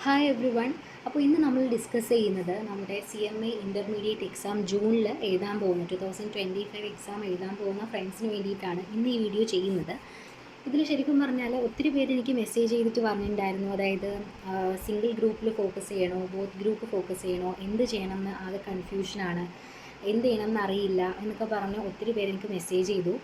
Hi every one. അപ്പോൾ ഇന്ന് നമ്മൾ ഡിസ്കസ് ചെയ്യുന്നത് നമ്മുടെ CMA ഇൻ്റർമീഡിയറ്റ് എക്സാം ജൂണിൽ എഴുതാൻ പോകുന്ന 2025 എക്സാം എഴുതാൻ പോകുന്ന ഫ്രണ്ട്സിന് വേണ്ടിയിട്ടാണ് ഇന്ന് ഈ വീഡിയോ ചെയ്യുന്നത്. ഇതിൽ ശരിക്കും പറഞ്ഞാൽ ഒത്തിരി പേര് എനിക്ക് മെസ്സേജ് ചെയ്തിട്ട് പറഞ്ഞിട്ടുണ്ടായിരുന്നു, അതായത് സിംഗിൾ ഗ്രൂപ്പിൽ ഫോക്കസ് ചെയ്യണോ, ബോത്ത് ഗ്രൂപ്പ് ഫോക്കസ് ചെയ്യണോ, എന്ത് ചെയ്യണമെന്ന് ആകെ കൺഫ്യൂഷനാണ്, എന്ത് ചെയ്യണമെന്ന് അറിയില്ല എന്നൊക്കെ പറഞ്ഞ് ഒത്തിരി പേര് എനിക്ക് മെസ്സേജ് ചെയ്തു.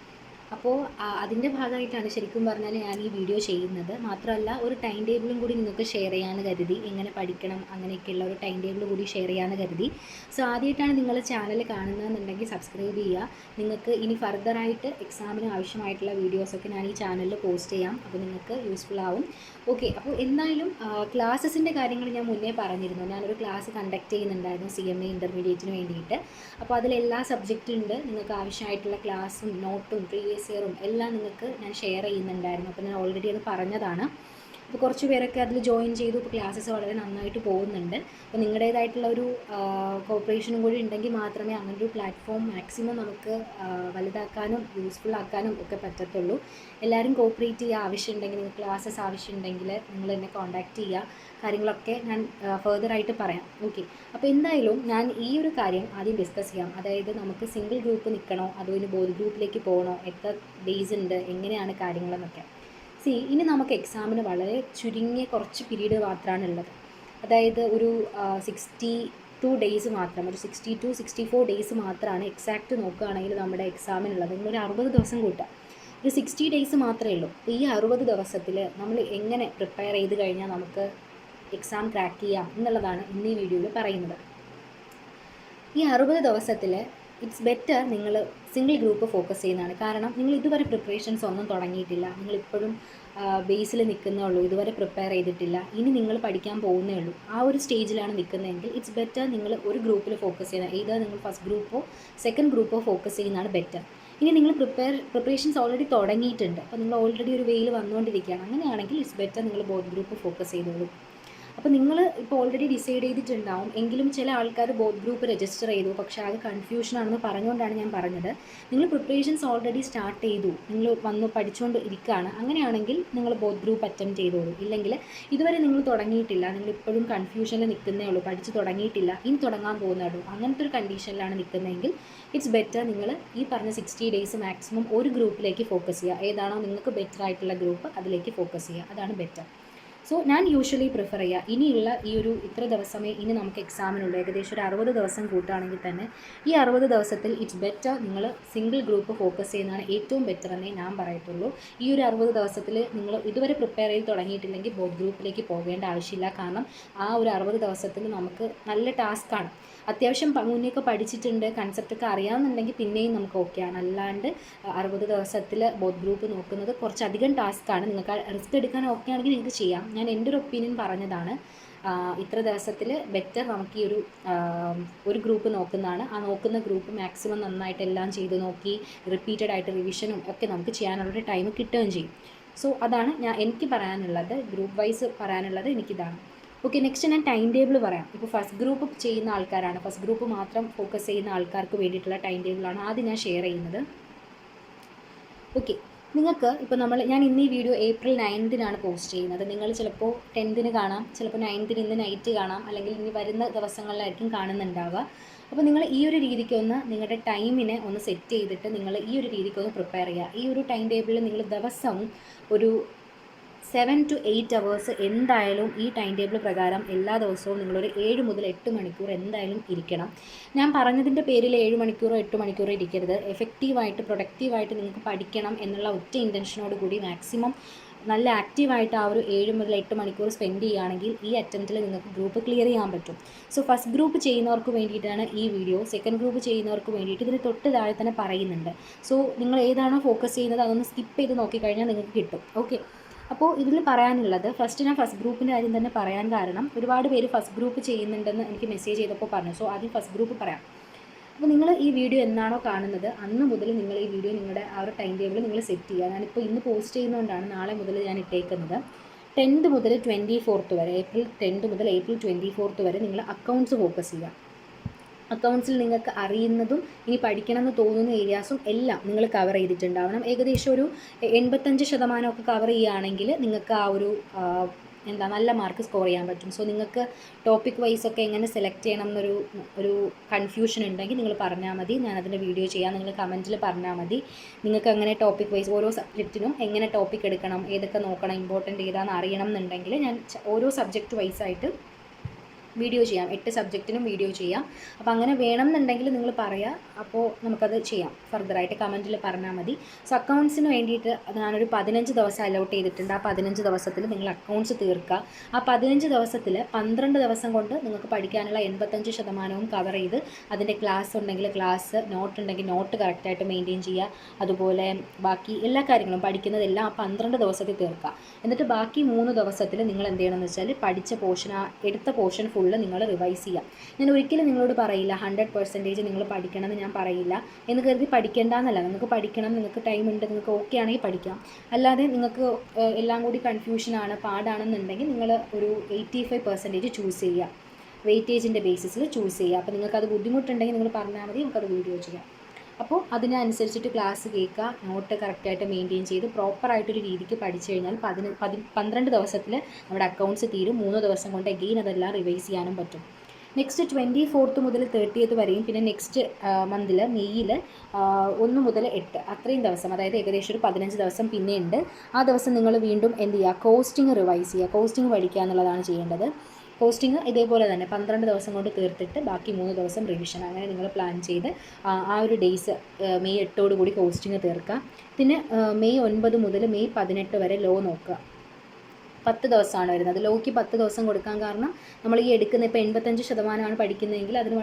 അപ്പോൾ അതിൻ്റെ ഭാഗമായിട്ടാണ് ശരിക്കും പറഞ്ഞാൽ ഞാൻ ഈ വീഡിയോ ചെയ്യുന്നത്. മാത്രമല്ല ഒരു ടൈം ടേബിളും കൂടി നിങ്ങൾക്ക് ഷെയർ ചെയ്യാമെന്ന് കരുതി, എങ്ങനെ പഠിക്കണം അങ്ങനെയൊക്കെയുള്ള ഒരു ടൈം ടേബിൾ കൂടി ഷെയർ ചെയ്യാമെന്ന് കരുതി. സോ ആദ്യമായിട്ടാണ് നിങ്ങൾ ചാനൽ കാണുന്നതെന്നുണ്ടെങ്കിൽ സബ്സ്ക്രൈബ് ചെയ്യുക. നിങ്ങൾക്ക് ഇനി ഫർദറായിട്ട് എക്സാമിന് ആവശ്യമായിട്ടുള്ള വീഡിയോസൊക്കെ ഞാൻ ഈ ചാനലിൽ പോസ്റ്റ് ചെയ്യാം, അപ്പോൾ നിങ്ങൾക്ക് യൂസ്ഫുൾ ആവും. ഓക്കെ, അപ്പോൾ എന്തായാലും ക്ലാസ്സസിൻ്റെ കാര്യങ്ങൾ ഞാൻ മുന്നേ പറഞ്ഞിരുന്നു. ഞാനൊരു ക്ലാസ് കണ്ടക്ട് ചെയ്യുന്നുണ്ടായിരുന്നു CMA ഇൻ്റർമീഡിയറ്റിന് വേണ്ടിയിട്ട്. അപ്പോൾ അതിലെല്ലാ സബ്ജക്റ്റും ഉണ്ട്. നിങ്ങൾക്ക് ആവശ്യമായിട്ടുള്ള ക്ലാസ്സും നോട്ടും പ്രീവിയസ് ഇയറും എല്ലാം നിങ്ങൾക്ക് ഞാൻ ഷെയർ ചെയ്യുന്നുണ്ടായിരുന്നു. അപ്പോൾ ഞാൻ ഓൾറെഡി അത് പറഞ്ഞതാണ്. അപ്പോൾ കുറച്ച് പേരൊക്കെ അതിൽ ജോയിൻ ചെയ്തു. ഇപ്പോൾ ക്ലാസ്സസ് വളരെ നന്നായിട്ട് പോകുന്നുണ്ട്. അപ്പോൾ നിങ്ങളുടേതായിട്ടുള്ള ഒരു കോപ്പറേഷനും കൂടി ഉണ്ടെങ്കിൽ മാത്രമേ അങ്ങനെ ഒരു പ്ലാറ്റ്ഫോം മാക്സിമം നമുക്ക് വലുതാക്കാനും യൂസ്ഫുൾ ആക്കാനും ഒക്കെ പറ്റത്തുള്ളൂ. എല്ലാവരും കോപ്പറേറ്റ് ചെയ്യുക. ആവശ്യമുണ്ടെങ്കിൽ നിങ്ങൾക്ക് ക്ലാസ്സസ് ആവശ്യമുണ്ടെങ്കിൽ നിങ്ങൾ എന്നെ കോൺടാക്റ്റ് ചെയ്യുക. കാര്യങ്ങളൊക്കെ ഞാൻ ഫർദറായിട്ട് പറയാം. ഓക്കെ, അപ്പോൾ എന്തായാലും ഞാൻ ഈ ഒരു കാര്യം ആദ്യം ഡിസ്കസ് ചെയ്യാം. അതായത് നമുക്ക് സിംഗിൾ ഗ്രൂപ്പ് നിൽക്കണോ അതോ ഇനി ബോത്ത് ഗ്രൂപ്പിലേക്ക് പോകണോ, എത്ര ഡേയ്സ് ഉണ്ട്, എങ്ങനെയാണ് കാര്യങ്ങളെന്നൊക്കെ. ഇനി നമുക്ക് എക്സാമിന് വളരെ ചുരുങ്ങിയ കുറച്ച് പീരീഡ് മാത്രമാണ് ഉള്ളത്. അതായത് ഒരു 62 ഡേയ്സ് മാത്രം, ഒരു 62-64 ഡേയ്സ് മാത്രമാണ് എക്സാക്റ്റ് നോക്കുകയാണെങ്കിൽ നമ്മുടെ എക്സാമിനുള്ളത്. നിങ്ങളൊരു 60 ദിവസം കൂട്ടാം, ഒരു 60 ഡേയ്സ് മാത്രമേ ഉള്ളൂ. ഈ 60 ദിവസത്തിൽ നമ്മൾ എങ്ങനെ പ്രിപ്പയർ ചെയ്ത് കഴിഞ്ഞാൽ നമുക്ക് എക്സാം ക്രാക്ക് ചെയ്യാം എന്നുള്ളതാണ് ഇന്ന് ഈ വീഡിയോയിൽ പറയുന്നത്. ഈ 60 ദിവസത്തിൽ ഇറ്റ്സ് ബെറ്റർ നിങ്ങൾ സിംഗിൾ ഗ്രൂപ്പ് ഫോക്കസ് ചെയ്യുന്നതാണ്. കാരണം നിങ്ങൾ ഇതുവരെ പ്രിപ്പറേഷൻസ് ഒന്നും തുടങ്ങിയിട്ടില്ല, നിങ്ങളിപ്പോഴും ബേസിൽ നിൽക്കുന്നേ ഉള്ളൂ, ഇതുവരെ പ്രിപ്പയർ ചെയ്തിട്ടില്ല, ഇനി നിങ്ങൾ പഠിക്കാൻ പോകുന്നേ ഉള്ളൂ. ആ ഒരു സ്റ്റേജിലാണ് നിൽക്കുന്നതെങ്കിൽ ഇറ്റ്സ് ബെറ്റർ നിങ്ങൾ ഒരു ഗ്രൂപ്പിൽ ഫോക്കസ് ചെയ്യുന്നത്. ഏതാ നിങ്ങൾ ഫസ്റ്റ് ഗ്രൂപ്പോ സെക്കൻഡ് ഗ്രൂപ്പോ ഫോക്കസ് ചെയ്യുന്നതാണ് ബെറ്റർ. ഇനി നിങ്ങൾ പ്രിപ്പറേഷൻസ് ഓൾറെഡി തുടങ്ങിയിട്ടുണ്ട്, അപ്പോൾ നിങ്ങൾ ഓൾറെഡി ഒരു വെയിൽ വന്നുകൊണ്ടിരിക്കുകയാണ്, അങ്ങനെയാണെങ്കിൽ ഇറ്റ്സ് ബെറ്റർ നിങ്ങൾ ബോത്ത് ഗ്രൂപ്പ് ഫോക്കസ് ചെയ്തോളൂ. അപ്പോൾ നിങ്ങൾ ഇപ്പോൾ ഓൾറെഡി ഡിസൈഡ് ചെയ്തിട്ടുണ്ടാവും. എങ്കിലും ചില ആൾക്കാർ ബോത്ത് ഗ്രൂപ്പ് രജിസ്റ്റർ ചെയ്തു, പക്ഷേ അത് കൺഫ്യൂഷനാണെന്ന് പറഞ്ഞുകൊണ്ടാണ് ഞാൻ പറഞ്ഞത്. നിങ്ങൾ പ്രിപ്പറേഷൻസ് ഓൾറെഡി സ്റ്റാർട്ട് ചെയ്തു, നിങ്ങൾ വന്ന് പഠിച്ചുകൊണ്ട് ഇരിക്കുകയാണ്, അങ്ങനെയാണെങ്കിൽ നിങ്ങൾ ബോത്ത് ഗ്രൂപ്പ് അറ്റംപ്റ്റ് ചെയ്തോളൂ. ഇല്ലെങ്കിൽ ഇതുവരെ നിങ്ങൾ തുടങ്ങിയിട്ടില്ല, നിങ്ങൾ ഇപ്പോഴും കൺഫ്യൂഷനിൽ നിൽക്കുന്നേ ഉള്ളൂ, പഠിച്ച് തുടങ്ങിയിട്ടില്ല, ഇനി തുടങ്ങാൻ പോകുന്നേ ഉള്ളൂ, അങ്ങനത്തെ ഒരു കണ്ടീഷനിലാണ് നിൽക്കുന്നതെങ്കിൽ ഇറ്റ്സ് ബെറ്റർ നിങ്ങൾ ഈ പറഞ്ഞ 60 ഡേയ്സ് മാക്സിമം ഒരു ഗ്രൂപ്പിലേക്ക് ഫോക്കസ് ചെയ്യുക. ഏതാണോ നിങ്ങൾക്ക് ബെറ്റർ ആയിട്ടുള്ള ഗ്രൂപ്പ് അതിലേക്ക് ഫോക്കസ് ചെയ്യുക, അതാണ് ബെറ്റർ. സോ ഞാൻ യൂഷ്വലി പ്രിഫർ ചെയ്യുക, ഇനിയുള്ള ഈ ഒരു ഇത്ര ദിവസമേ ഇനി നമുക്ക് എക്സാമിനുള്ളൂ, ഏകദേശം ഒരു 60 ദിവസം കൂട്ടുകയാണെങ്കിൽ തന്നെ ഈ 60 ദിവസത്തിൽ ഇറ്റ്സ് ബെറ്റർ നിങ്ങൾ സിംഗിൾ ഗ്രൂപ്പ് ഫോക്കസ് ചെയ്യുന്നതാണ് ഏറ്റവും ബെറ്റർ എന്നേ ഞാൻ പറയത്തുള്ളൂ. ഈ ഒരു 60 ദിവസത്തിൽ നിങ്ങൾ ഇതുവരെ പ്രിപ്പയർ ചെയ്ത് തുടങ്ങിയിട്ടില്ലെങ്കിൽ ബോത്ത് ഗ്രൂപ്പിലേക്ക് പോകേണ്ട ആവശ്യമില്ല. കാരണം ആ ഒരു 60 ദിവസത്തിൽ നമുക്ക് നല്ല ടാസ്ക്കാണ്. അത്യാവശ്യം മുന്നേയൊക്കെ പഠിച്ചിട്ടുണ്ട്, കൺസെപ്റ്റൊക്കെ അറിയാമെന്നുണ്ടെങ്കിൽ പിന്നെയും നമുക്ക് ഓക്കെയാണ്. അല്ലാണ്ട് 60 ദിവസത്തിൽ ബോത്ത് ഗ്രൂപ്പ് നോക്കുന്നത് കുറച്ചധികം ടാസ്ക്കാണ്. നിങ്ങൾക്ക് റിസ്ക് എടുക്കാൻ ഓക്കെ ആണെങ്കിൽ നിങ്ങൾക്ക് ചെയ്യാം. ഞാൻ എൻ്റെ ഒരു ഒപ്പീനിയൻ പറഞ്ഞതാണ്. ഇത്ര ദിവസത്തിൽ ബെറ്റർ നമുക്ക് ഈ ഒരു ഗ്രൂപ്പ് നോക്കുന്നതാണ്. ആ നോക്കുന്ന ഗ്രൂപ്പ് മാക്സിമം നന്നായിട്ട് എല്ലാം ചെയ്ത് നോക്കി റിപ്പീറ്റഡ് ആയിട്ട് റിവിഷനും ഒക്കെ നമുക്ക് ചെയ്യാനുള്ളൊരു ടൈം കിട്ടുകയും ചെയ്യും. സോ അതാണ് എനിക്ക് പറയാനുള്ളത്, ഗ്രൂപ്പ് വൈസ് പറയാനുള്ളത് എനിക്കിതാണ്. ഓക്കെ, നെക്സ്റ്റ് ഞാൻ ടൈം ടേബിൾ പറയാം. ഇപ്പോൾ ഫസ്റ്റ് ഗ്രൂപ്പ് ചെയ്യുന്ന ആൾക്കാരാണ്, ഫസ്റ്റ് ഗ്രൂപ്പ് മാത്രം ഫോക്കസ് ചെയ്യുന്ന ആൾക്കാർക്ക് വേണ്ടിയിട്ടുള്ള ടൈം ടേബിളാണ് ആദ്യം ഞാൻ ഷെയർ ചെയ്യുന്നത്. ഓക്കെ, നിങ്ങൾക്ക് ഇപ്പോൾ ഞാൻ ഇന്ന് ഈ വീഡിയോ April 9 പോസ്റ്റ് ചെയ്യുന്നത്. നിങ്ങൾ ചിലപ്പോൾ 10 കാണാം, ചിലപ്പോൾ 9 ഇന്ന് നൈറ്റ് കാണാം, അല്ലെങ്കിൽ ഇനി വരുന്ന ദിവസങ്ങളിലായിരിക്കും കാണുന്നുണ്ടാവുക. അപ്പോൾ നിങ്ങൾ ഈ ഒരു രീതിക്കൊന്ന് നിങ്ങളുടെ ടൈമിനെ ഒന്ന് സെറ്റ് ചെയ്തിട്ട് നിങ്ങൾ ഈ ഒരു രീതിക്കൊന്ന് പ്രിപ്പയർ ചെയ്യുക. ഈ ഒരു ടൈം ടേബിളിൽ നിങ്ങൾ ദിവസവും ഒരു 7 to 8 അവേഴ്സ് എന്തായാലും ഈ ടൈം ടേബിൾ പ്രകാരം എല്ലാ ദിവസവും നിങ്ങളൊരു 7 മുതൽ 8 മണിക്കൂർ എന്തായാലും ഇരിക്കണം. ഞാൻ പറഞ്ഞതിൻ്റെ പേരിൽ 7 മണിക്കൂറോ 8 മണിക്കൂറോ ഇരിക്കരുത്. എഫക്റ്റീവായിട്ട് പ്രൊഡക്റ്റീവായിട്ട് നിങ്ങൾക്ക് പഠിക്കണം എന്നുള്ള ഒറ്റ ഇൻറ്റൻഷനോട് കൂടി മാക്സിമം നല്ല ആക്റ്റീവായിട്ട് ആ ഒരു 7 മുതൽ 8 മണിക്കൂർ സ്പെൻഡ് ചെയ്യുകയാണെങ്കിൽ ഈ അറ്റംപ്റ്റിൽ നിങ്ങൾക്ക് ഗ്രൂപ്പ് ക്ലിയർ ചെയ്യാൻ പറ്റും. സോ ഫസ്റ്റ് ഗ്രൂപ്പ് ചെയ്യുന്നവർക്ക് വേണ്ടിയിട്ടാണ് ഈ വീഡിയോ. സെക്കൻഡ് ഗ്രൂപ്പ് ചെയ്യുന്നവർക്ക് വേണ്ടിയിട്ട് ഇതിന് തൊട്ട് താഴെ തന്നെ പറയുന്നുണ്ട്. സോ നിങ്ങൾ ഏതാണോ ഫോക്കസ് ചെയ്യുന്നത് അതൊന്ന് സ്കിപ്പ് ചെയ്ത് നോക്കിക്കഴിഞ്ഞാൽ നിങ്ങൾക്ക് കിട്ടും. ഓക്കെ, അപ്പോൾ ഇതിൽ പറയാനുള്ളത്, ഫസ്റ്റ് ഞാൻ ഫസ്റ്റ് ഗ്രൂപ്പിൻ്റെ കാര്യം തന്നെ പറയാൻ കാരണം ഒരുപാട് പേര് ഫസ്റ്റ് ഗ്രൂപ്പ് ചെയ്യുന്നുണ്ടെന്ന് എനിക്ക് മെസ്സേജ് ചെയ്തപ്പോൾ പറഞ്ഞു. സോ ആദ്യം ഫസ്റ്റ് ഗ്രൂപ്പ് പറയാം. അപ്പോൾ നിങ്ങൾ ഈ വീഡിയോ എന്നാണോ കാണുന്നത് അന്ന് മുതൽ നിങ്ങൾ ഈ വീഡിയോ നിങ്ങളുടെ ആ ഒരു ടൈം ടേബിൾ നിങ്ങൾ സെറ്റ് ചെയ്യുക. ഞാനിപ്പോൾ ഇന്ന് പോസ്റ്റ് ചെയ്യുന്നതുകൊണ്ടാണ് നാളെ മുതൽ ഞാൻ ഇട്ടേക്കുന്നത്. 10th മുതൽ 24th വരെ, April 10 മുതൽ April 24th വരെ നിങ്ങൾ അക്കൗണ്ട്സ് ഫോക്കസ് ചെയ്യുക. അക്കൗണ്ട്സിൽ നിങ്ങൾക്ക് അറിയുന്നതും ഇനി പഠിക്കണമെന്ന് തോന്നുന്ന ഏരിയാസും എല്ലാം നിങ്ങൾ കവർ ചെയ്തിട്ടുണ്ടാവണം. ഏകദേശം ഒരു 85% കവർ ചെയ്യുകയാണെങ്കിൽ നിങ്ങൾക്ക് ആ ഒരു നല്ല മാർക്ക് സ്കോർ ചെയ്യാൻ പറ്റും. സോ നിങ്ങൾക്ക് ടോപ്പിക് വൈസ് ഒക്കെ എങ്ങനെ സെലക്ട് ചെയ്യണം ഒരു കൺഫ്യൂഷൻ ഉണ്ടെങ്കിൽ നിങ്ങൾ പറഞ്ഞാൽ മതി, ഞാനതിൻ്റെ വീഡിയോ ചെയ്യാം. നിങ്ങൾ കമൻറ്റിൽ പറഞ്ഞാൽ മതി നിങ്ങൾക്ക് അങ്ങനെ ടോപ്പിക് വൈസ് ഓരോ സബ്ജക്റ്റിനും എങ്ങനെ ടോപ്പിക് എടുക്കണം, ഏതൊക്കെ നോക്കണം, ഇമ്പോർട്ടൻ്റ് ഏതാണെന്ന് അറിയണം എന്നുണ്ടെങ്കിൽ ഞാൻ ഓരോ സബ്ജക്റ്റ് വൈസായിട്ട് വീഡിയോ ചെയ്യാം. 8 സബ്ജക്റ്റിനും വീഡിയോ ചെയ്യാം. അപ്പോൾ അങ്ങനെ വേണമെന്നുണ്ടെങ്കിൽ നിങ്ങൾ പറയുക, അപ്പോൾ നമുക്കത് ചെയ്യാം. ഫർദറായിട്ട് കമൻറ്റിൽ പറഞ്ഞാൽ മതി. സോ അക്കൗണ്ട്സിന് വേണ്ടിയിട്ട് ഞാനൊരു 15 ദിവസം അലോട്ട് ചെയ്തിട്ടുണ്ട്. ആ 15 ദിവസത്തിൽ നിങ്ങൾ അക്കൗണ്ട്സ് തീർക്കുക. ആ 15 ദിവസത്തിൽ 12 ദിവസം കൊണ്ട് നിങ്ങൾക്ക് പഠിക്കാനുള്ള 85% കവർ ചെയ്ത് അതിൻ്റെ ക്ലാസ് ഉണ്ടെങ്കിൽ ക്ലാസ്, നോട്ട് ഉണ്ടെങ്കിൽ നോട്ട് കറക്റ്റായിട്ട് മെയിൻറ്റെയിൻ ചെയ്യുക. അതുപോലെ ബാക്കി എല്ലാ കാര്യങ്ങളും പഠിക്കുന്നതെല്ലാം ആ 12 ദിവസത്തിൽ തീർക്കുക. എന്നിട്ട് ബാക്കി 3 ദിവസത്തിൽ നിങ്ങൾ എന്ത് ചെയ്യണമെന്ന് വെച്ചാൽ പഠിച്ച പോർഷൻ, എടുത്ത പോർഷൻ ഫുള്ള് നിങ്ങൾ റിവൈസ് ചെയ്യാം. ഞാൻ ഒരിക്കലും നിങ്ങളോട് പറയില്ല 100% നിങ്ങൾ പഠിക്കണമെന്ന് ഞാൻ പറയില്ല എന്ന് കരുതി പഠിക്കേണ്ടെന്നല്ല. നിങ്ങൾക്ക് പഠിക്കണം, നിങ്ങൾക്ക് ടൈം ഉണ്ട്, നിങ്ങൾക്ക് ഓക്കെ ആണെങ്കിൽ പഠിക്കാം. അല്ലാതെ നിങ്ങൾക്ക് എല്ലാം കൂടി കൺഫ്യൂഷനാണ്, പാടാണെന്നുണ്ടെങ്കിൽ നിങ്ങൾ ഒരു 85% ചൂസ് ചെയ്യുക. വെയിറ്റേജിൻ്റെ ബേസിസിൽ ചൂസ് ചെയ്യുക. അപ്പോൾ നിങ്ങൾക്കത് ബുദ്ധിമുട്ടുണ്ടെങ്കിൽ നിങ്ങൾ പറഞ്ഞാൽ മതി, നമുക്കത് വീഡിയോ ചെയ്യാം. അപ്പോൾ അതിനനുസരിച്ചിട്ട് ക്ലാസ് കേൾക്കുക, നോട്ട് കറക്റ്റായിട്ട് മെയിൻറ്റെയിൻ ചെയ്ത് പ്രോപ്പറായിട്ടൊരു രീതിക്ക് പഠിച്ചു കഴിഞ്ഞാൽ 12 ദിവസത്തിൽ നമ്മുടെ അക്കൗണ്ട്സ് തീരും. 3 ദിവസം കൊണ്ട് എഗെയിൻ അതെല്ലാം റിവൈസ് ചെയ്യാനും പറ്റും. നെക്സ്റ്റ് 24th മുതൽ 30th വരെയും, പിന്നെ നെക്സ്റ്റ് മന്തിൽ മെയ്യിൽ 1 മുതൽ 8 അത്രയും ദിവസം, അതായത് ഏകദേശം ഒരു 15 ദിവസം പിന്നെ ഉണ്ട്. ആ ദിവസം നിങ്ങൾ വീണ്ടും എന്ത് ചെയ്യുക, കോസ്റ്റിംഗ് റിവൈസ് ചെയ്യുക. കോസ്റ്റിംഗ് പഠിക്കുക എന്നുള്ളതാണ് ചെയ്യേണ്ടത്. കോസ്റ്റിംഗ് ഇതേപോലെ തന്നെ 12 ദിവസം കൊണ്ട് തീർത്തിട്ട് ബാക്കി 3 ദിവസം റിവിഷൻ, അങ്ങനെ നിങ്ങൾ പ്ലാൻ ചെയ്ത് ആ ഒരു ഡേയ്സ് മെയ് 8 കൂടി കോസ്റ്റിംഗ് തീർക്കുക. പിന്നെ മെയ് 9 മുതൽ മെയ് 18 വരെ ലോ നോക്കുക. 10 ദിവസമാണ് വരുന്നത്. ലോയ്ക്ക് 10 ദിവസം കൊടുക്കാൻ കാരണം നമ്മൾ ഈ എടുക്കുന്ന ഇപ്പോൾ 85% പഠിക്കുന്നതെങ്കിൽ അതിന്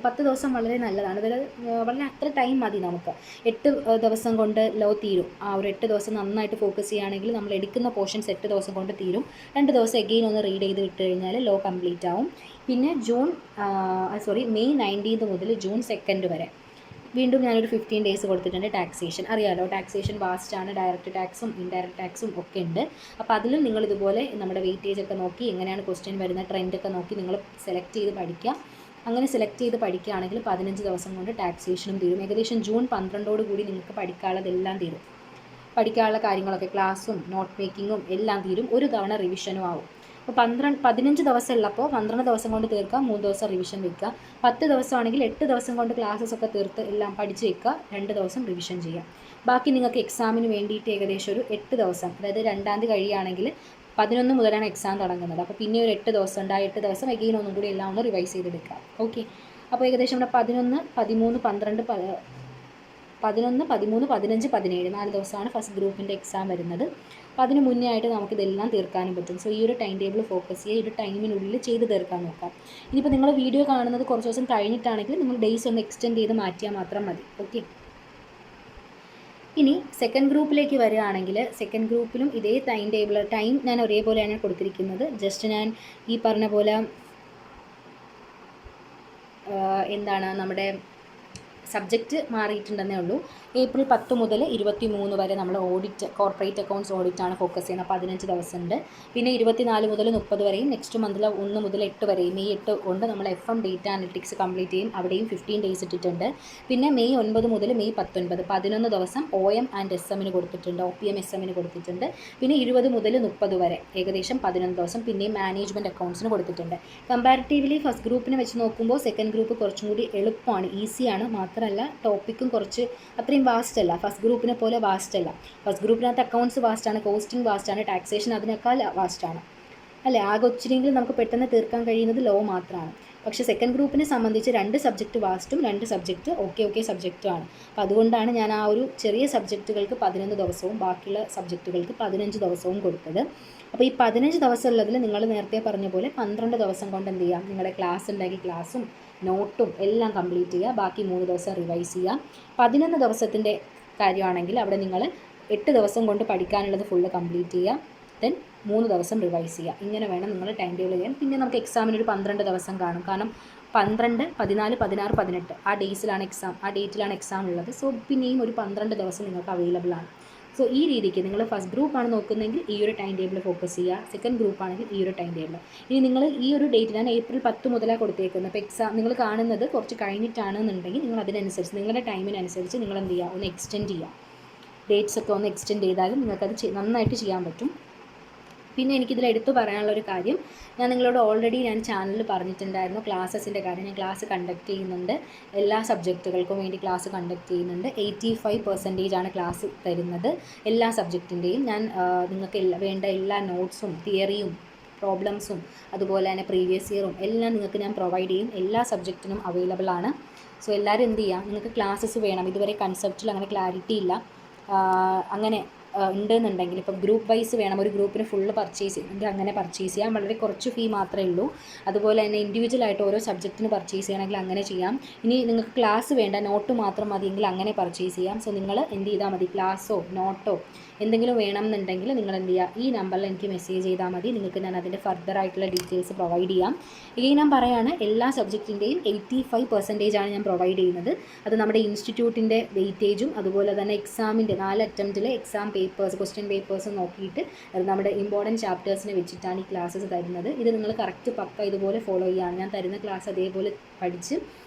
10 ദിവസം വളരെ നല്ലതാണ്. അതായത് വളരെ അത്ര ടൈം മതി നമുക്ക്. 8 ദിവസം കൊണ്ട് ലോ തീരും. ആ ഒരു 8 ദിവസം നന്നായിട്ട് ഫോക്കസ് ചെയ്യുകയാണെങ്കിൽ നമ്മൾ എടുക്കുന്ന പോർഷൻസ് 8 ദിവസം കൊണ്ട് തീരും. 2 ദിവസം എഗെയിൻ ഒന്ന് റീഡ് ചെയ്ത് വിട്ട് കഴിഞ്ഞാൽ ലോ കംപ്ലീറ്റ് ആവും. പിന്നെ മെയ് 19 മുതൽ ജൂൺ 2 വരെ വീണ്ടും ഞാനൊരു 15 ഡേയ്സ് കൊടുത്തിട്ടുണ്ട്. ടാക്സേഷൻ അറിയാമല്ലോ, ടാക്സേഷൻ വാസ്റ്റാണ്. ഡയറക്റ്റ് ടാക്സും ഇൻഡയറക്റ്റ് ടാക്സും ഒക്കെ ഉണ്ട്. അപ്പോൾ അതിലും നിങ്ങൾ ഇതുപോലെ നമ്മുടെ വെയിറ്റേജ് ഒക്കെ നോക്കി എങ്ങനെയാണ് ക്വസ്റ്റ്യൻ വരുന്ന ട്രെൻഡൊക്കെ നോക്കി നിങ്ങൾ സെലക്ട് ചെയ്ത് പഠിക്കുക. അങ്ങനെ സെലക്ട് ചെയ്ത് പഠിക്കുകയാണെങ്കിൽ 15 ദിവസം കൊണ്ട് ടാക്സേഷനും തീരും. ഏകദേശം ജൂൺ 12 കൂടി നിങ്ങൾക്ക് പഠിക്കാനുള്ളതെല്ലാം തീരും. പഠിക്കാനുള്ള കാര്യങ്ങളൊക്കെ, ക്ലാസ്സും നോട്ട് മേക്കിങ്ങും എല്ലാം തീരും. ഒരു തവണ റിവിഷനും ആവും. അപ്പോൾ 15 ദിവസം ഉള്ളപ്പോൾ 12 ദിവസം കൊണ്ട് തീർക്കുക, 3 ദിവസം റിവിഷൻ വെക്കുക. 10 ദിവസമാണെങ്കിൽ 8 ദിവസം കൊണ്ട് ക്ലാസ്സസ് ഒക്കെ തീർത്ത് എല്ലാം പഠിച്ച് വെക്കുക, 2 ദിവസം റിവിഷൻ ചെയ്യുക. ബാക്കി നിങ്ങൾക്ക് എക്സാമിന് വേണ്ടിയിട്ട് ഏകദേശം ഒരു 8 ദിവസം, അതായത് 2ാം തീയതി കഴിയുകയാണെങ്കിൽ 11 മുതലാണ് എക്സാം തുടങ്ങുന്നത്. അപ്പോൾ പിന്നെ ഒരു 8 ദിവസം ഉണ്ട്. ആ 8 ദിവസം എഗെയിൻ ഒന്നും കൂടി എല്ലാം ഒന്ന് റിവൈസ് ചെയ്തെടുക്കുക. ഓക്കെ, അപ്പോൾ ഏകദേശം നമ്മുടെ 11, 13, 12, 11, 13, 15, 17 4 ദിവസമാണ് ഫസ്റ്റ് ഗ്രൂപ്പിൻ്റെ എക്സാം വരുന്നത്. അപ്പോൾ അതിന് മുന്നേ ആയിട്ട് നമുക്കിതെല്ലാം തീർക്കാനും പറ്റും. സോ ഈ ഒരു ടൈം ടേബിൾ ഫോക്കസ് ചെയ്യുക, ഈ ഒരു ടൈമിനുള്ളിൽ ചെയ്ത് തീർക്കാൻ നോക്കാം. ഇനിയിപ്പോൾ നിങ്ങൾ വീഡിയോ കാണുന്നത് കുറച്ച് ദിവസം കഴിഞ്ഞിട്ടാണെങ്കിൽ നിങ്ങൾ ഡേയ്സ് ഒന്ന് എക്സ്റ്റെൻഡ് ചെയ്ത് മാറ്റിയാൽ മാത്രം മതി. ഓക്കെ, ഇനി സെക്കൻഡ് ഗ്രൂപ്പിലേക്ക് വരികയാണെങ്കിൽ സെക്കൻഡ് ഗ്രൂപ്പിലും ഇതേ ടൈം ഞാൻ ഒരേപോലെയാണ് കൊടുത്തിരിക്കുന്നത്. ജസ്റ്റ് ഞാൻ ഈ പറഞ്ഞ പോലെ നമ്മുടെ സബ്ജക്റ്റ് മാറിയിട്ടുണ്ടെന്നേ ഉള്ളൂ. ഏപ്രിൽ 10 മുതൽ 23 വരെ നമ്മൾ കോർപ്പറേറ്റ് അക്കൗണ്ട്സ് ഓഡിറ്റാണ് ഫോക്കസ് ചെയ്യുന്നത്. 15 ദിവസമുണ്ട്. പിന്നെ 24 മുതൽ 30 വരെയും നെക്സ്റ്റ് മന്തിൽ 1 മുതൽ 8 വരെയും മെയ് 8 കൊണ്ട് നമ്മൾ FM ഡേറ്റ അനലിറ്റിക്സ് കംപ്ലീറ്റ് ചെയ്യും. അവിടെയും 15 ഡേയ്സ് ഇട്ടിട്ടുണ്ട്. പിന്നെ മെയ് 9 മുതൽ മെയ് 19 11 ദിവസം OM ആൻഡ് SMന് കൊടുത്തിട്ടുണ്ട്, OPM SMന് കൊടുത്തിട്ടുണ്ട്. പിന്നെ 20 മുതൽ 30 വരെ ഏകദേശം 11 ദിവസം പിന്നെയും മാനേജ്മെൻറ്റ് അക്കൗണ്ട്സിന് കൊടുത്തിട്ടുണ്ട്. കമ്പാരിറ്റീവ്ലി ഫസ്റ്റ് ഗ്രൂപ്പിനെ വെച്ച് നോക്കുമ്പോൾ സെക്കൻഡ് ഗ്രൂപ്പ് കുറച്ചും കൂടി എളുപ്പമാണ്, ഈസിയാണ്. മാത്രമല്ല ടോപ്പിക്കും കുറച്ച് അത്രയും വാസ്റ്റ് അല്ല, ഫസ്റ്റ് ഗ്രൂപ്പിനെ പോലെ വാസ്റ്റ് അല്ല. ഫസ്റ്റ് ഗ്രൂപ്പിനകത്ത് അക്കൗണ്ട്സ് വാസ്റ്റാണ്, കോസ്റ്റിംഗ് വാസ്റ്റാണ്, ടാക്സേഷൻ അതിനേക്കാൾ വാസ്റ്റാണ് അല്ലേ. ആകെ ഒച്ചിരിയെങ്കിലും നമുക്ക് പെട്ടെന്ന് തീർക്കാൻ കഴിയുന്നത് ലോ മാത്രമാണ്. പക്ഷേ സെക്കൻഡ് ഗ്രൂപ്പിനെ സംബന്ധിച്ച് 2 സബ്ജക്റ്റ് വാസ്റ്റും 2 സബ്ജക്റ്റ് ഓക്കെ സബ്ജക്റ്റുമാണ്. അപ്പോൾ അതുകൊണ്ടാണ് ഞാൻ ആ ഒരു ചെറിയ സബ്ജക്റ്റുകൾക്ക് 11 ദിവസവും ബാക്കിയുള്ള സബ്ജക്റ്റുകൾക്ക് 15 ദിവസവും കൊടുത്തത്. അപ്പോൾ ഈ 15 ദിവസം ഉള്ളതിൽ നിങ്ങൾ നേരത്തെ പറഞ്ഞ പോലെ 12 ദിവസം കൊണ്ട് എന്ത് ചെയ്യാം, നിങ്ങളുടെ ക്ലാസ് ഉണ്ടെങ്കിൽ ക്ലാസ്സും നോട്ടും എല്ലാം കംപ്ലീറ്റ് ചെയ്യുക. ബാക്കി 3 ദിവസം റിവൈസ് ചെയ്യുക. 11 ദിവസത്തിൻ്റെ കാര്യമാണെങ്കിൽ അവിടെ നിങ്ങൾ 8 ദിവസം കൊണ്ട് പഠിക്കാനുള്ളത് ഫുള്ള് കംപ്ലീറ്റ് ചെയ്യുക. ദെൻ 3 ദിവസം റിവൈസ് ചെയ്യുക. ഇങ്ങനെ വേണം നിങ്ങൾ ടൈം ടേബിൾ ചെയ്യാൻ. പിന്നെ നമുക്ക് എക്സാമിനൊരു 12 ദിവസം കാണും. കാരണം 12, 14, 16, 18 ആ ഡേറ്റിലാണ് എക്സാം ഉള്ളത്. സോ പിന്നെയും ഒരു 12 ദിവസം നിങ്ങൾക്ക് അവൈലബിൾ ആണ്. സോ ഈ രീതിക്ക് നിങ്ങൾ ഫസ്റ്റ് ഗ്രൂപ്പാണ് നോക്കുന്നതെങ്കിൽ ഈ ഒരു ടൈം ടേബിൾ ഫോക്കസ് ചെയ്യുക. സെക്കൻഡ് ഗ്രൂപ്പാണെങ്കിൽ ഈ ഒരു ടൈം ടേബിൾ. ഇനി നിങ്ങൾ ഈ ഒരു ഡേറ്റ് ഞാൻ ഏപ്രിൽ 10 മുതലാണ് കൊടുത്തേക്കുന്നത്. അപ്പോൾ എക്സാം നിങ്ങൾ കാണുന്നത് കുറച്ച് കഴിഞ്ഞിട്ടാണെന്നുണ്ടെങ്കിൽ നിങ്ങൾ അതിനനുസരിച്ച് നിങ്ങളുടെ ടൈമിനനുസരിച്ച് നിങ്ങൾ എന്ത് ചെയ്യുക, ഒന്ന് എക്സ്റ്റെൻഡ് ചെയ്യുക. ഡേറ്റ്സ് ഒക്കെ ഒന്ന് എക്സ്റ്റെൻഡ് ചെയ്താലും നിങ്ങൾക്കത് നന്നായിട്ട് ചെയ്യാൻ പറ്റും. പിന്നെ എനിക്കിതിൽ എടുത്തു പറയാനുള്ളൊരു കാര്യം, ഞാൻ നിങ്ങളോട് ഓൾറെഡി ഞാൻ ചാനലിൽ പറഞ്ഞിട്ടുണ്ടായിരുന്നു ക്ലാസ്സസിൻ്റെ കാര്യം. ഞാൻ ക്ലാസ് കണ്ടക്ട് ചെയ്യുന്നുണ്ട്, എല്ലാ സബ്ജക്റ്റുകൾക്കും വേണ്ടി ക്ലാസ് കണ്ടക്ട് ചെയ്യുന്നുണ്ട്. 85% ക്ലാസ് തരുന്നത് എല്ലാ സബ്ജക്റ്റിൻ്റെയും. ഞാൻ നിങ്ങൾക്ക് വേണ്ട എല്ലാ നോട്ട്സും തിയറിയും പ്രോബ്ലംസും അതുപോലെ തന്നെ പ്രീവിയസ് ഇയറും എല്ലാം നിങ്ങൾക്ക് ഞാൻ പ്രൊവൈഡ് ചെയ്യും. എല്ലാ സബ്ജക്റ്റിനും അവൈലബിൾ ആണ്. സോ എല്ലാവരും എന്ത് ചെയ്യുക, നിങ്ങൾക്ക് ക്ലാസ്സസ് വേണം, ഇതുവരെ കൺസെപ്റ്റിൽ അങ്ങനെ ക്ലാരിറ്റി ഇല്ല, അങ്ങനെ ഉണ്ടെന്നുണ്ടെങ്കിൽ ഇപ്പോൾ ഗ്രൂപ്പ് വൈസ് വേണം, ഒരു ഗ്രൂപ്പിന് ഫുള്ള് പർച്ചേസ് ചെയ്യുന്നെങ്കിൽ അങ്ങനെ പർച്ചേസ് ചെയ്യാം, വളരെ കുറച്ച് ഫീ മാത്രമേ ഉള്ളൂ. അതുപോലെ തന്നെ ഇൻഡിവിജ്വലായിട്ട് ഓരോ സബ്ജക്റ്റിന് പർച്ചേസ് ചെയ്യണമെങ്കിൽ അങ്ങനെ ചെയ്യാം. ഇനി നിങ്ങൾക്ക് ക്ലാസ് വേണ്ട, നോട്ട് മാത്രം മതിയെങ്കിൽ അങ്ങനെ പർച്ചേസ് ചെയ്യാം. സോ നിങ്ങൾ എന്ത് ചെയ്താൽ മതി, ക്ലാസ്സോ നോട്ടോ എന്തെങ്കിലും വേണമെന്നുണ്ടെങ്കിൽ നിങ്ങൾ എന്ത് ചെയ്യുക, ഈ നമ്പറിൽ എനിക്ക് മെസ്സേജ് ചെയ്താൽ മതി. നിങ്ങൾക്ക് ഞാൻ അതിൻ്റെ ഫർദർ ആയിട്ടുള്ള ഡീറ്റെയിൽസ് പ്രൊവൈഡ് ചെയ്യാം. ഇനി ഞാൻ പറയുകയാണ്, എല്ലാ സബ്ജക്റ്റിൻ്റെയും 85% ഞാൻ പ്രൊവൈഡ് ചെയ്യുന്നത്. അത് നമ്മുടെ ഇൻസ്റ്റിറ്റ്യൂട്ടിൻ്റെ വെയിറ്റേജും അതുപോലെ തന്നെ എക്സാമിൻ്റെ 4 അറ്റംപ്റ്റിലെ എക്സാം പേപ്പേഴ്സ് ക്വസ്റ്റ്യൻ പേപ്പേഴ്സും നോക്കിയിട്ട് നമ്മുടെ ഇമ്പോർട്ടൻറ്റ് ചാപ്റ്റേഴ്സിനെ വെച്ചിട്ടാണ് ഈ ക്ലാസ്സസ് തരുന്നത്. ഇത് നിങ്ങൾ കറക്റ്റ് പക്ക ഇതുപോലെ ഫോളോ ചെയ്യുകയാണ്. ഞാൻ തരുന്ന ക്ലാസ് അതേപോലെ പഠിച്ച്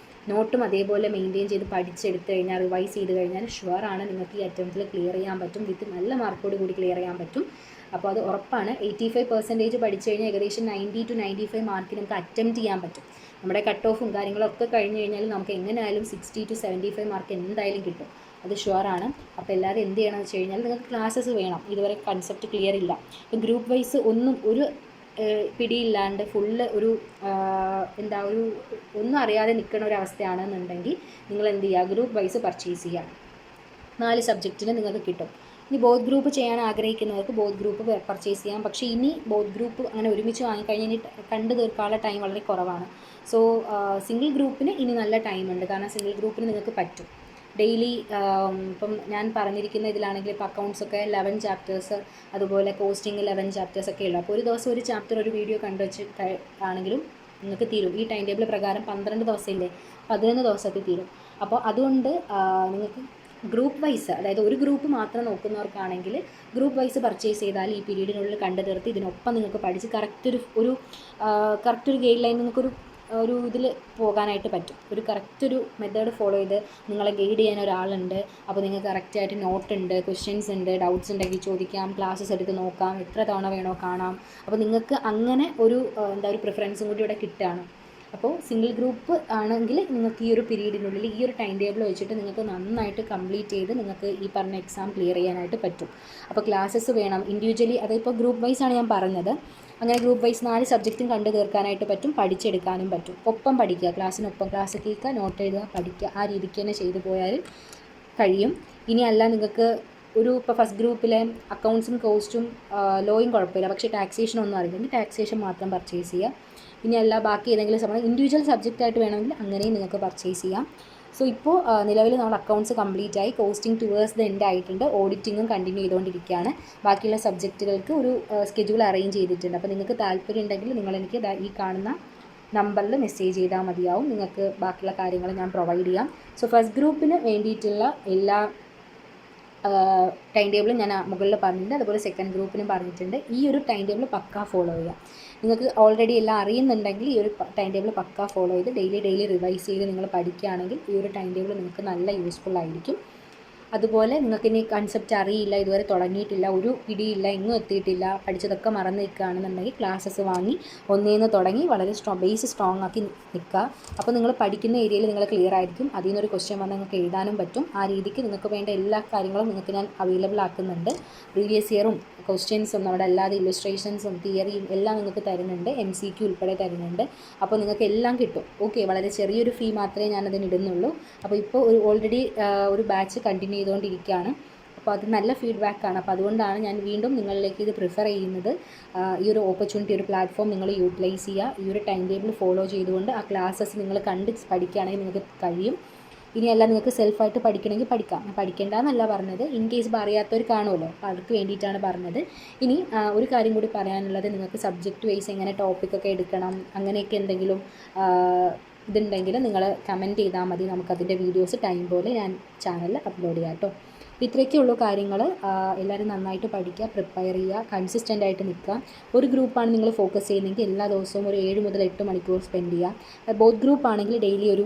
നോട്ടും അതേപോലെ മെയിൻറ്റെയിൻ ചെയ്ത് പഠിച്ചെടുത്ത് കഴിഞ്ഞാൽ, റിവൈസ് ചെയ്ത് കഴിഞ്ഞാൽ ഷുവറാണ് നിങ്ങൾക്ക് ഈ അറ്റംപ്റ്റിൽ ക്ലിയർ ചെയ്യാൻ പറ്റും. വിത്ത് നല്ല മാർക്കോട് കൂടി ക്ലിയർ ചെയ്യാൻ പറ്റും. അപ്പോൾ അത് ഉറപ്പാണ്. 85% പഠിച്ചു കഴിഞ്ഞാൽ ഏകദേശം 90 to 95 മാർക്ക് നമുക്ക് അറ്റംപ്റ്റ് ചെയ്യാൻ പറ്റും. നമ്മുടെ കട്ട് ഓഫും കാര്യങ്ങളൊക്കെ കഴിഞ്ഞ് കഴിഞ്ഞാൽ നമുക്ക് എങ്ങനെയായാലും 60 to 75 മാർക്ക് എന്തായാലും കിട്ടും, അത് ഷുവറാണ്. അപ്പോൾ എല്ലാവരും എന്ത് ചെയ്യണമെന്ന് വെച്ച് കഴിഞ്ഞാൽ, നിങ്ങൾക്ക് ക്ലാസ്സസ് വേണം, ഇതുവരെ കൺസെപ്റ്റ് ക്ലിയർ ഇല്ല, ഇപ്പോൾ ഗ്രൂപ്പ് വൈസ് ഒരു പിടിയില്ലാണ്ട് ഫുള്ള് ഒന്നും അറിയാതെ നിൽക്കുന്ന ഒരവസ്ഥയാണെന്നുണ്ടെങ്കിൽ നിങ്ങൾ എന്ത് ചെയ്യുക, ഗ്രൂപ്പ് വൈസ് പർച്ചേസ് ചെയ്യുക. 4 സബ്ജക്റ്റിന് നിങ്ങൾക്ക് കിട്ടും. ഇനി ബോത്ത് ഗ്രൂപ്പ് ചെയ്യാൻ ആഗ്രഹിക്കുന്നവർക്ക് ബോത്ത് ഗ്രൂപ്പ് പർച്ചേസ് ചെയ്യാം. പക്ഷേ ഇനി ബോത്ത് ഗ്രൂപ്പ് അങ്ങനെ ഒരുമിച്ച് വാങ്ങിക്കഴിഞ്ഞാൽ ഇനി കണ്ടു തീർക്കാനുള്ള ടൈം വളരെ കുറവാണ്. സോ സിംഗിൾ ഗ്രൂപ്പിന് ഇനി നല്ല ടൈമുണ്ട്. കാരണം സിംഗിൾ ഗ്രൂപ്പിന് നിങ്ങൾക്ക് പറ്റും ഡെയിലി. ഇപ്പം ഞാൻ പറഞ്ഞിരിക്കുന്ന ഇതിലാണെങ്കിൽ ഇപ്പോൾ അക്കൗണ്ട്സൊക്കെ 11 ചാപ്റ്റേഴ്സ്, അതുപോലെ കോസ്റ്റിംഗ് 11 ചാപ്റ്റേഴ്സൊക്കെ ഉള്ളു. അപ്പോൾ ഒരു ദിവസം ഒരു ചാപ്റ്റർ ഒരു വീഡിയോ കണ്ടു വെച്ച് ആണെങ്കിലും നിങ്ങൾക്ക് തീരും. ഈ ടൈം ടേബിൾ പ്രകാരം 12 ദിവസമില്ലേ, 11 ദിവസത്തിൽ തീരും. അപ്പോൾ അതുകൊണ്ട് നിങ്ങൾക്ക് ഗ്രൂപ്പ് വൈസ്, അതായത് ഒരു ഗ്രൂപ്പ് മാത്രം നോക്കുന്നവർക്കാണെങ്കിൽ ഗ്രൂപ്പ് വൈസ് പർച്ചേസ് ചെയ്താൽ ഈ പീരീഡിനുള്ളിൽ കണ്ടു തീർത്ത് ഇതിനൊപ്പം നിങ്ങൾക്ക് പഠിച്ച് കറക്റ്റ് ഒരു ഗൈഡ് ലൈൻ ഒരു ഇതിൽ പോകാനായിട്ട് പറ്റും. കറക്റ്റ് ഒരു മെത്തേഡ് ഫോളോ ചെയ്ത് നിങ്ങളെ ഗൈഡ് ചെയ്യാൻ ഒരാളുണ്ട്. അപ്പോൾ നിങ്ങൾക്ക് കറക്റ്റായിട്ട് നോട്ടുണ്ട്, ക്വസ്റ്റ്യൻസ് ഉണ്ട്, ഡൗട്ട്സ് ഉണ്ടെങ്കിൽ ചോദിക്കാം, ക്ലാസ്സസ് എടുത്ത് നോക്കാം, എത്ര തവണ വേണോ കാണാം. അപ്പോൾ നിങ്ങൾക്ക് അങ്ങനെ ഒരു പ്രിഫറൻസും കൂടി ഇവിടെ കിട്ടുകയാണ്. അപ്പോൾ സിംഗിൾ ഗ്രൂപ്പ് ആണെങ്കിൽ നിങ്ങൾക്ക് ഈ ഒരു പീരീഡിനുള്ളിൽ ഈ ഒരു ടൈം ടേബിൾ വെച്ചിട്ട് നിങ്ങൾക്ക് നന്നായിട്ട് കംപ്ലീറ്റ് ചെയ്ത് നിങ്ങൾക്ക് ഈ പറഞ്ഞ എക്സാം ക്ലിയർ ചെയ്യാനായിട്ട് പറ്റും. അപ്പോൾ ക്ലാസ്സസ് വേണം ഇൻഡിവിജ്വലി, അതിപ്പോൾ ഗ്രൂപ്പ് വൈസാണ് ഞാൻ പറഞ്ഞത്. അങ്ങനെ ഗ്രൂപ്പ് വൈസ് 4 സബ്ജക്റ്റും കണ്ടു തീർക്കാനായിട്ട് പറ്റും, പഠിച്ചെടുക്കാനും പറ്റും. ഒപ്പം പഠിക്കുക, ക്ലാസ്സിനൊപ്പം ക്ലാസ് കേൾക്കുക, നോട്ട് എഴുതുക, പഠിക്കുക, ആ രീതിക്ക് തന്നെ ചെയ്തു പോയാൽ കഴിയും. ഇനിയല്ല നിങ്ങൾക്ക് ഇപ്പോൾ ഫസ്റ്റ് ഗ്രൂപ്പിലെ അക്കൗണ്ട്സും കോസ്റ്റും ലോയും കുഴപ്പമില്ല, പക്ഷേ ടാക്സേഷൻ ഒന്നും അറിയില്ലെങ്കിൽ ടാക്സേഷൻ മാത്രം പർച്ചേസ് ചെയ്യുക. ഇനിയല്ല ബാക്കി ഏതെങ്കിലും സമയം ഇൻഡിവിജ്വൽ സബ്ജക്റ്റായിട്ട് വേണമെങ്കിൽ അങ്ങനെയും നിങ്ങൾക്ക് പർച്ചേസ് ചെയ്യാം. സോ ഇപ്പോൾ നിലവിൽ നമ്മൾ അക്കൗണ്ട്സ് കംപ്ലീറ്റ് ആയി, കോസ്റ്റിംഗ് ടുവേഴ്സ് ദ എൻഡ് ആയിട്ടുണ്ട്, ഓഡിറ്റിങ്ങും കണ്ടിന്യൂ ചെയ്തുകൊണ്ടിരിക്കുകയാണ്. ബാക്കിയുള്ള സബ്ജക്റ്റുകൾക്ക് ഒരു സ്കെഡ്യൂൾ അറേഞ്ച് ചെയ്തിട്ടുണ്ട്. അപ്പോൾ നിങ്ങൾക്ക് താല്പര്യം ഉണ്ടെങ്കിൽ നിങ്ങൾ ഈ കാണുന്ന നമ്പറിൽ മെസ്സേജ് ചെയ്താൽ മതിയാവും. നിങ്ങൾക്ക് ബാക്കിയുള്ള കാര്യങ്ങൾ ഞാൻ പ്രൊവൈഡ് ചെയ്യാം. സോ ഫസ്റ്റ് ഗ്രൂപ്പിന് വേണ്ടിയിട്ടുള്ള എല്ലാ ടൈം ടേബിളും ഞാൻ മുകളിൽ പറഞ്ഞിട്ടുണ്ട്, അതുപോലെ സെക്കൻഡ് ഗ്രൂപ്പിനും പറഞ്ഞിട്ടുണ്ട്. ഈ ഒരു ടൈം ടേബിൾ പക്കാ ഫോളോ ചെയ്യുക. നിങ്ങൾക്ക് ഓൾറെഡി എല്ലാം അറിയുന്നുണ്ടെങ്കിൽ ഈ ഒരു ടൈം ടേബിൾ പക്കാ ഫോളോ ചെയ്ത് ഡെയിലി റിവൈസ് ചെയ്ത് നിങ്ങൾ പഠിക്കുകയാണെങ്കിൽ ഈ ഒരു ടൈം ടേബിൾ നിങ്ങൾക്ക് നല്ല യൂസ്ഫുൾ ആയിരിക്കും. അതുപോലെ നിങ്ങൾക്ക് ഇനി കൺസെപ്റ്റ് അറിയില്ല, ഇതുവരെ തുടങ്ങിയിട്ടില്ല, ഒരു പിടിയില്ല, എങ്ങും എത്തിയിട്ടില്ല, പഠിച്ചതൊക്കെ മറന്നു നിൽക്കുകയാണെന്നുണ്ടെങ്കിൽ ക്ലാസ്സസ് വാങ്ങി ഒന്നേന്ന് തുടങ്ങി വളരെ ബേസ് സ്ട്രോങ് ആക്കി നിൽക്കുക. അപ്പോൾ നിങ്ങൾ പഠിക്കുന്ന ഏരിയയിൽ നിങ്ങൾ ക്ലിയർ ആയിരിക്കും. അതിൽ നിന്നൊരു ക്വസ്റ്റ്യൻ വന്നാൽ നിങ്ങൾക്ക് എഴുതാനും പറ്റും. ആ രീതിക്ക് നിങ്ങൾക്ക് വേണ്ട എല്ലാ കാര്യങ്ങളും നിങ്ങൾക്ക് ഞാൻ അവൈലബിൾ ആക്കുന്നുണ്ട്. പ്രീവിയസ് ഇയറും ക്വസ്റ്റ്യൻസും നമ്മുടെ അല്ലാതെ ഇല്ലുസ്ട്രേഷൻസും തിയറിയും എല്ലാം നിങ്ങൾക്ക് തരുന്നുണ്ട്, MCQ ഉൾപ്പെടെ തരുന്നുണ്ട്. അപ്പോൾ നിങ്ങൾക്ക് എല്ലാം കിട്ടും. ഓക്കെ, വളരെ ചെറിയൊരു ഫീ മാത്രമേ ഞാനതിന് ഇടുന്നുള്ളൂ. അപ്പോൾ ഇപ്പോൾ ഓൾറെഡി ഒരു ബാച്ച് കണ്ടിന്യൂ ചെയ്തുകൊണ്ടിരിക്കുകയാണ്. അപ്പോൾ അത് നല്ല ഫീഡ്ബാക്കാണ്. അപ്പോൾ അതുകൊണ്ടാണ് ഞാൻ വീണ്ടും നിങ്ങളിലേക്ക് ഇത് പ്രിഫർ ചെയ്യുന്നത്. ഈ ഒരു ഓപ്പർച്യൂണിറ്റി, ഒരു പ്ലാറ്റ്ഫോം നിങ്ങൾ യൂട്ടിലൈസ് ചെയ്യുക. ഈ ഒരു ടൈം ടേബിൾ ഫോളോ ചെയ്തുകൊണ്ട് ആ ക്ലാസ്സസ് നിങ്ങൾ കണ്ട് പഠിക്കുകയാണെങ്കിൽ നിങ്ങൾക്ക് കഴിയും. ഇനിയല്ല നിങ്ങൾക്ക് സെൽഫായിട്ട് പഠിക്കണമെങ്കിൽ പഠിക്കാം. ഞാൻ പഠിക്കേണ്ടെന്നല്ല പറഞ്ഞത്, ഇൻ കേസ് അറിയാത്തവർ കാണുമല്ലോ, അപ്പോൾ അവർക്ക് വേണ്ടിയിട്ടാണ് പറഞ്ഞത്. ഇനി ഒരു കാര്യം കൂടി പറയാനുള്ളത്, നിങ്ങൾക്ക് സബ്ജക്റ്റ് വൈസ് എങ്ങനെ ടോപ്പിക്കൊക്കെ എടുക്കണം അങ്ങനെയൊക്കെ എന്തെങ്കിലും ഇതുണ്ടെങ്കിൽ നിങ്ങൾ കമൻറ്റ് ചെയ്താൽ മതി. നമുക്കതിൻ്റെ വീഡിയോസ് ടൈം പോലെ ഞാൻ ചാനലിൽ അപ്ലോഡ് ചെയ്യാം കേട്ടോ. അപ്പോൾ ഇത്രയൊക്കെയുള്ളൂ കാര്യങ്ങൾ. എല്ലാവരും നന്നായിട്ട് പഠിക്കുക, പ്രിപ്പയർ ചെയ്യുക, കൺസിസ്റ്റൻ്റ് ആയിട്ട് നിൽക്കുക. ഒരു ഗ്രൂപ്പാണ് നിങ്ങൾ ഫോക്കസ് ചെയ്യുന്നതെങ്കിൽ എല്ലാ ദിവസവും ഒരു 7 മുതൽ 8 മണിക്കൂർ സ്പെൻഡ് ചെയ്യുക. ബോത്ത് ഗ്രൂപ്പ് ആണെങ്കിൽ ഡെയിലി ഒരു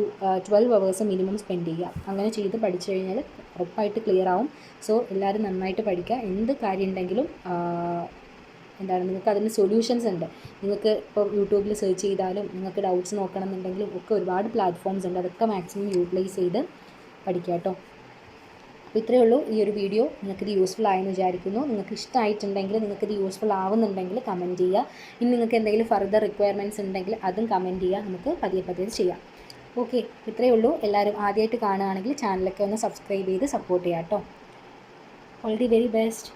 12 hours മിനിമം സ്പെൻഡ് ചെയ്യുക. അങ്ങനെ ചെയ്ത് പഠിച്ചു കഴിഞ്ഞാൽ ഉറപ്പായിട്ട് ക്ലിയർ ആവും. സോ എല്ലാവരും നന്നായിട്ട് പഠിക്കുക. എന്ത് കാര്യം ഉണ്ടെങ്കിലും എന്താണ് നിങ്ങൾക്ക് അതിന് സൊല്യൂഷൻസ് ഉണ്ട്. നിങ്ങൾക്ക് ഇപ്പോൾ യൂട്യൂബിൽ സെർച്ച് ചെയ്താലും നിങ്ങൾക്ക് ഡൗട്ട്സ് നോക്കണം എന്നുണ്ടെങ്കിലും ഒക്കെ ഒരുപാട് പ്ലാറ്റ്ഫോംസ് ഉണ്ട്. അതൊക്കെ മാക്സിമം യൂട്ടിലൈസ് ചെയ്ത് പഠിക്കുക കേട്ടോ. അപ്പോൾ ഇത്രയേ ഉള്ളൂ ഈ ഒരു വീഡിയോ. നിങ്ങൾക്കിത് യൂസ്ഫുൾ ആയെന്ന് വിചാരിക്കുന്നു. നിങ്ങൾക്ക് ഇഷ്ടമായിട്ടുണ്ടെങ്കിൽ, നിങ്ങൾക്കിത് യൂസ്ഫുൾ ആവുന്നുണ്ടെങ്കിൽ കമൻറ്റ് ചെയ്യുക. ഇനി നിങ്ങൾക്ക് എന്തെങ്കിലും ഫർദർ റിക്വയർമെൻറ്റ്സ് ഉണ്ടെങ്കിൽ അതും കമൻറ്റ് ചെയ്യുക. നമുക്ക് പതിയെ പതിയെ ചെയ്യാം. ഓക്കെ, ഇത്രയേ ഉള്ളൂ. എല്ലാവരും ആദ്യമായിട്ട് കാണുകയാണെങ്കിൽ ചാനലൊക്കെ ഒന്ന് സബ്സ്ക്രൈബ് ചെയ്ത് സപ്പോർട്ട് ചെയ്യാം കേട്ടോ. All the very best.